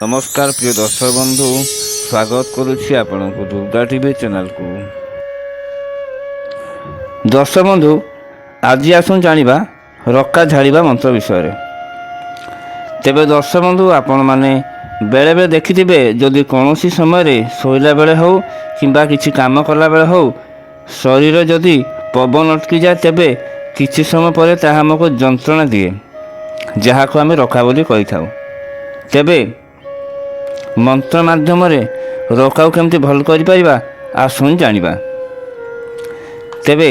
नमस्कार प्रिय दर्शक बंधु, स्वागत करुच्ची आपण को दुर्गा टीवी चैनल को। दर्शक बंधु, आज आसुन जानिबा रका झाड़िबा मंत्र विषय। तेबे दर्शक बंधु, आपण माने बेले बेले देखिथिबे जदि कौनसी समय शोइला बेले हो किंबा किछि काम कला बेले हो शरीर जदि पवन अटकी जाए तेबे किछि समय पर ताहा हमको जंत्रणा दिए, जहाको आमे रका बोली कहि थाउ। तेबे मंत्र माध्यम रकाऊ केमती भल करिपारिबा आसुन जानिबा। तेबे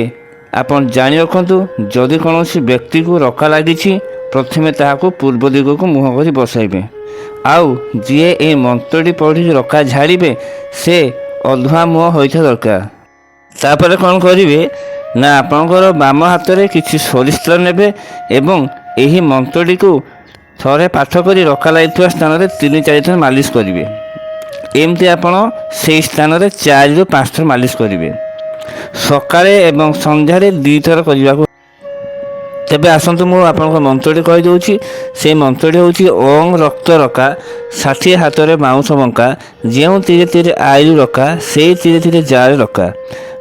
आपण जानि रखंतु, जदि कौनसी व्यक्ति को रका लागिछि प्रथमे ताहाको पूर्व दिग को मुह करी बसाइबे, आउ जीए ए मंत्रटी पढ़ी रका झाड़िबे से अधुआ मुह होइथा दरकार। तापर कौन करिवे ना आपणकर बाम हाथ में किछि सोरिष तेल नेबे एवं एही मंत्रटी को थरे पाठ करी रका लागिଥିବା स्थान 3-4 थर मालिश करिवे। एमती आपण से स्थान 4 ରୁ 5 थर मालिश करिवे। सकाळे एवं संध्यारे 2 थर करिबाको। तेबे आसंतु मु आपनको मंत्रटी कहि दउछि। से मंत्रटी होछि ओम रक्त रका 60 हाथ रे बाउंस बंका, जेउ तीरे तीरे आयु रका से तीरे तीरे जारे रका,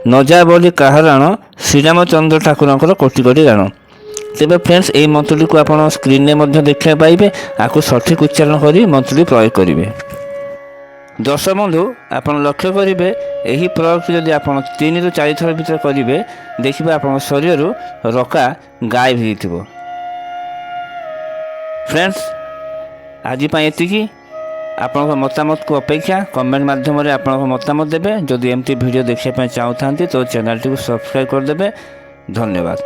नजा बोली काहराण श्रीरामचंद्र ठाकुरंकर कोटि कोटि राण। तेबे फ्रेंड्स, এই मंत्रटी को आपण स्क्रीन में मध्य देखा पाइबे। आपको सठिक उच्चारण करी मंत्रटी प्रयोग करिवे। दर्शक बंधु, आपण लक्ष्य करिवे एही प्रयोग जदि आपण 3 ରୁ 4 थर भीतर करिवे, देखिबे आपण शरीर रका गायब होइथिबो। फ्रेंड्स, आज पई एतिकी। आपनका मतामत को अपेक्षा कमेंट माध्यम रे आपनका मतामत देबे। जदि एमती वीडियो देखिया पई चाहउथांती तो चैनल टी को सब्सक्राइब कर देबे। धन्यवाद।